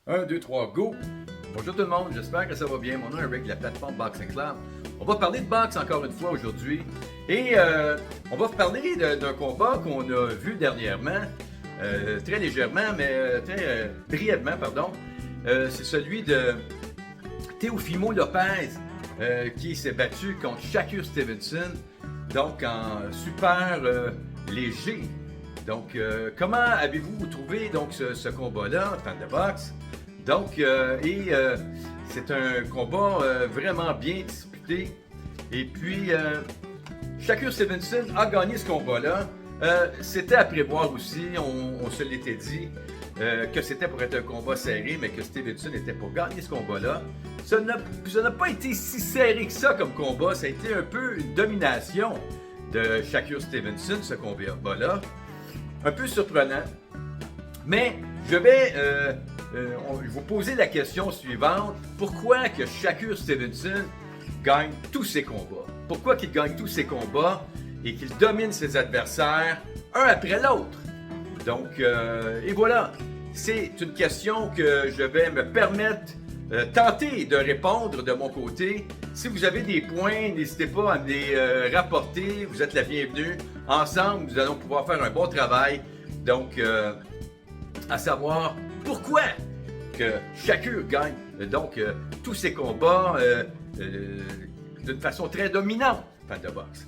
Un, 2, 3, go! Bonjour tout le monde, j'espère que ça va bien. Mon nom est Rick de la plateforme Boxing Club. On va parler de boxe encore une fois aujourd'hui. Et on va parler d'un combat qu'on a vu dernièrement, très légèrement, mais très brièvement, pardon. C'est celui de Teofimo Lopez qui s'est battu contre Shakur Stevenson, donc en super léger. Donc, comment avez-vous trouvé donc ce combat-là, fan de boxe? Donc, c'est un combat vraiment bien disputé. Et puis, Shakur Stevenson a gagné ce combat-là. C'était à prévoir aussi, on se l'était dit, que c'était pour être un combat serré, mais que Stevenson était pour gagner ce combat-là. Ça n'a pas été si serré que ça comme combat. Ça a été un peu une domination de Shakur Stevenson, ce combat-là. Un peu surprenant. Mais je vais vous poser la question suivante. Pourquoi que Shakur Stevenson gagne tous ses combats? Pourquoi qu'il gagne tous ses combats et qu'il domine ses adversaires un après l'autre? Donc, et voilà. C'est une question que je vais me permettre tenter de répondre de mon côté. Si vous avez des points, n'hésitez pas à me les rapporter. Vous êtes la bienvenue. Ensemble, nous allons pouvoir faire un bon travail. Donc, à savoir pourquoi que Shakur gagne donc tous ses combats d'une façon très dominante, fan de boxe.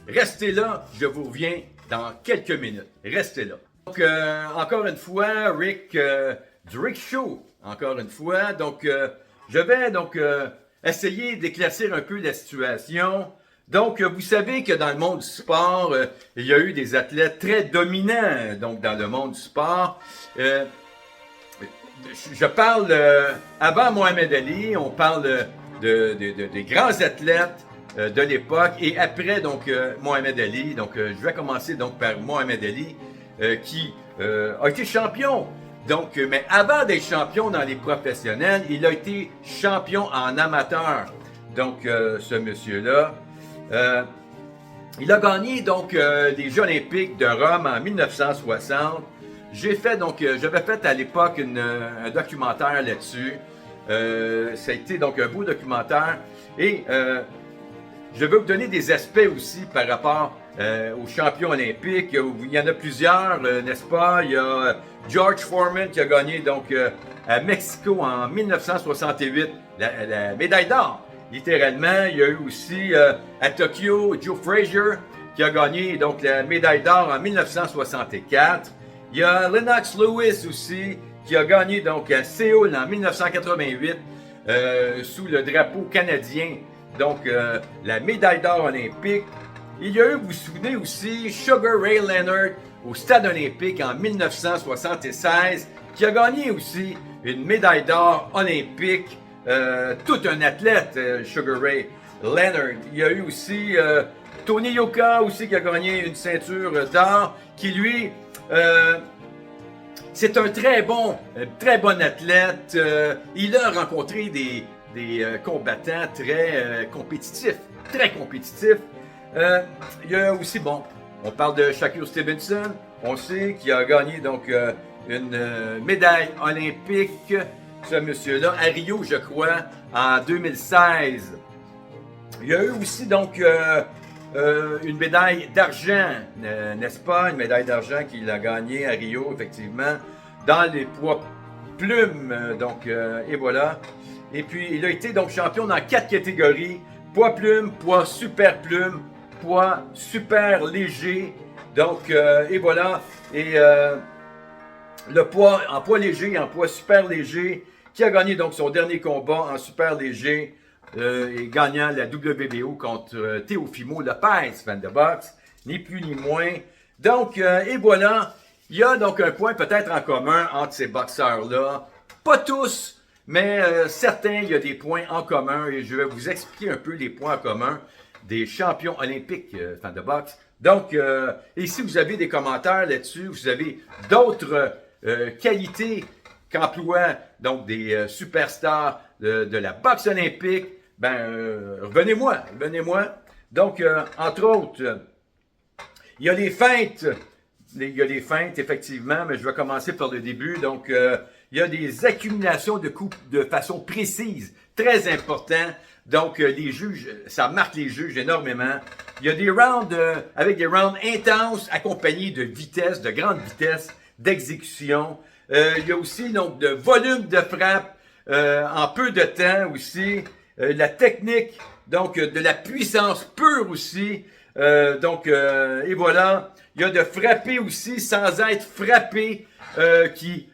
Restez là, je vous reviens dans quelques minutes. Restez là. Donc, encore une fois, Rick du Rick Show, encore une fois. Donc, je vais donc essayer d'éclaircir un peu la situation. Donc, vous savez que dans le monde du sport, il y a eu des athlètes très dominants donc dans le monde du sport. Je parle, avant Mohamed Ali, on parle des grands athlètes de l'époque et après donc Mohamed Ali. Donc, je vais commencer donc par Mohamed Ali qui a été champion. Donc, mais avant d'être champion dans les professionnels, il a été champion en amateur. Donc, ce monsieur-là. Il a gagné donc les Jeux olympiques de Rome en 1960. J'avais fait à l'époque un documentaire là-dessus. Ça a été donc un beau documentaire. Et je vais vous donner des aspects aussi par rapport aux champions olympiques. Il y en a plusieurs, n'est-ce pas? Il y a George Foreman qui a gagné donc à Mexico en 1968 la médaille d'or. Littéralement, il y a eu aussi à Tokyo Joe Frazier qui a gagné donc la médaille d'or en 1964. Il y a Lennox Lewis aussi qui a gagné donc à Séoul en 1988 sous le drapeau canadien, donc la médaille d'or olympique. Il y a eu, vous vous souvenez aussi, Sugar Ray Leonard au Stade olympique en 1976 qui a gagné aussi une médaille d'or olympique. Tout un athlète, Sugar Ray Leonard. Il y a eu aussi Tony Yoka aussi qui a gagné une ceinture d'or, qui lui, c'est un très bon athlète. Il a rencontré des combattants très compétitifs, très compétitifs. Il y a aussi, bon, on parle de Shakur Stevenson. On sait qu'il a gagné donc une médaille olympique. Ce monsieur-là, à Rio, je crois, en 2016. Il y a eu aussi donc une médaille d'argent, n'est-ce pas? Une médaille d'argent qu'il a gagnée à Rio, effectivement, dans les poids plumes. Donc, et voilà. Et puis, il a été donc champion dans 4 catégories. Poids plume, poids super plume, poids super léger. Donc, et voilà. Et le poids, en poids léger, en poids super léger, qui a gagné donc son dernier combat en super léger et gagnant la WBO contre Teofimo Lopez, fan de boxe, ni plus ni moins. Donc, et voilà, il y a donc un point peut-être en commun entre ces boxeurs-là. Pas tous, mais certains, il y a des points en commun et je vais vous expliquer un peu les points en commun des champions olympiques, fans de boxe. Donc, et si vous avez des commentaires là-dessus, vous avez d'autres qualités qu'emploient donc des superstars de la boxe olympique, ben revenez-moi. Donc, entre autres, il y a les feintes, effectivement, mais je vais commencer par le début. Donc, Il y a des accumulations de coups de façon précise, très important. Donc, les juges, ça marque les juges énormément. Il y a des rounds avec des rounds intenses, accompagnés de vitesse, de grande vitesse, d'exécution. Il y a aussi donc de volume de frappe en peu de temps aussi. La technique, donc de la puissance pure aussi. Et voilà. Il y a de frapper aussi sans être frappé qui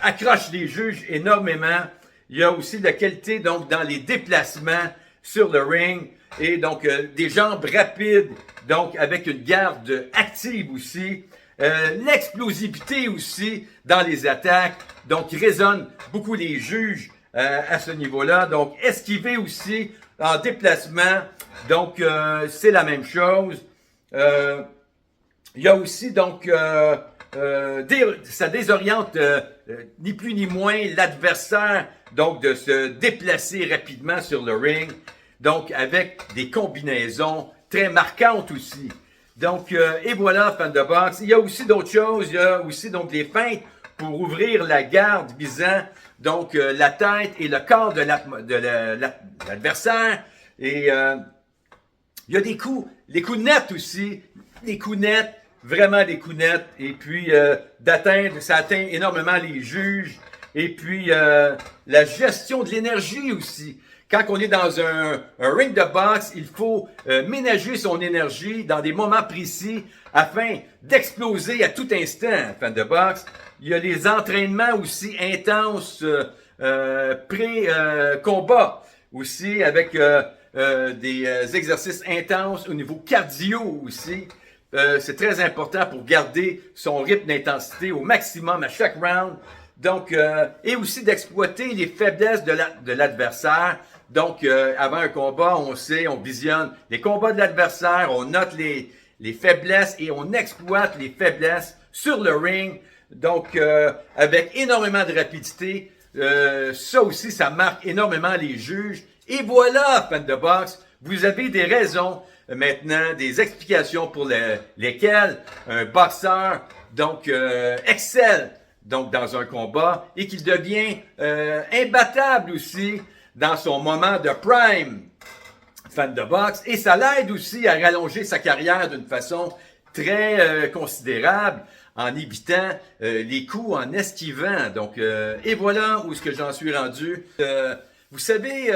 accroche les juges énormément. Il y a aussi de la qualité donc dans les déplacements sur le ring et donc des jambes rapides, donc avec une garde active aussi. L'explosivité aussi dans les attaques, donc qui résonne beaucoup les juges à ce niveau-là. Donc esquiver aussi en déplacement, donc c'est la même chose. Il y a aussi donc ça désoriente ni plus ni moins l'adversaire, donc de se déplacer rapidement sur le ring, donc avec des combinaisons très marquantes aussi. Donc, et voilà, fan de boxe. Il y a aussi d'autres choses. Il y a aussi donc les feintes pour ouvrir la garde visant donc la tête et le corps de l'adversaire. Et il y a des coups nets aussi, des coups nets, vraiment des coups nets. Et puis ça atteint énormément les juges. Et puis la gestion de l'énergie aussi. Quand on est dans un ring de boxe, il faut ménager son énergie dans des moments précis afin d'exploser à tout instant, fan de boxe. Il y a les entraînements aussi intenses pré-combat aussi avec des exercices intenses au niveau cardio aussi. C'est très important pour garder son rythme d'intensité au maximum à chaque round. Donc, et aussi d'exploiter les faiblesses de l'adversaire. Donc, avant un combat, on visionne les combats de l'adversaire, on note les faiblesses et on exploite les faiblesses sur le ring. Donc, avec énormément de rapidité, ça aussi, ça marque énormément les juges. Et voilà, fans de boxe, vous avez des raisons maintenant, des explications pour lesquelles un boxeur donc excelle donc dans un combat et qu'il devient imbattable aussi dans son moment de prime, fan de boxe, et ça l'aide aussi à rallonger sa carrière d'une façon très considérable en évitant les coups, en esquivant. Donc, et voilà où est-ce que j'en suis rendu. Vous savez,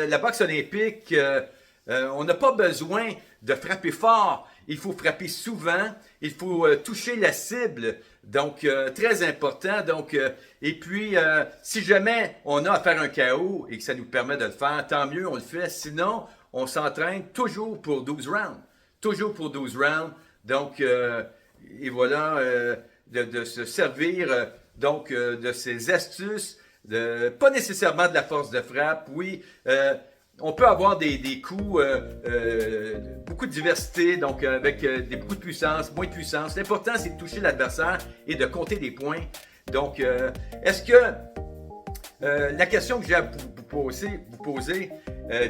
la boxe olympique, on n'a pas besoin de frapper fort. Il faut frapper souvent. Il faut toucher la cible. Donc, très important. Donc, et puis, si jamais on a à faire un KO et que ça nous permet de le faire, tant mieux, on le fait. Sinon, on s'entraîne toujours pour 12 rounds. Toujours pour 12 rounds. Donc, et voilà, de se servir donc de ces astuces, pas nécessairement de la force de frappe. Oui, on peut avoir des coups, beaucoup de diversité, donc avec beaucoup de puissance, moins de puissance. L'important, c'est de toucher l'adversaire et de compter des points. Donc, est-ce que la question que j'ai à vous poser,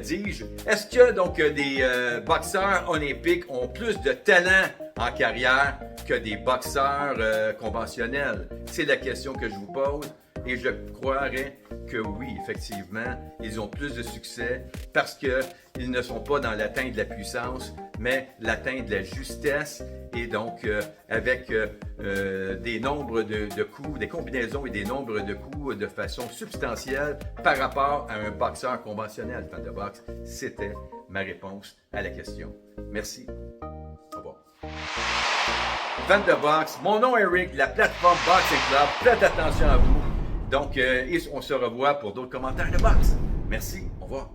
dis-je, est-ce que donc des boxeurs olympiques ont plus de talent en carrière que des boxeurs conventionnels? C'est la question que je vous pose. Et je croirais que oui, effectivement, ils ont plus de succès parce qu'ils ne sont pas dans l'atteinte de la puissance, mais l'atteinte de la justesse et donc avec des nombres de coups, des combinaisons et des nombres de coups de façon substantielle par rapport à un boxeur conventionnel, fan de boxe. C'était ma réponse à la question. Merci. Au revoir. Fan de boxe, mon nom est Eric, la plateforme Boxing Club. Faites attention à vous. Donc, on se revoit pour d'autres commentaires de boxe. Merci, au revoir.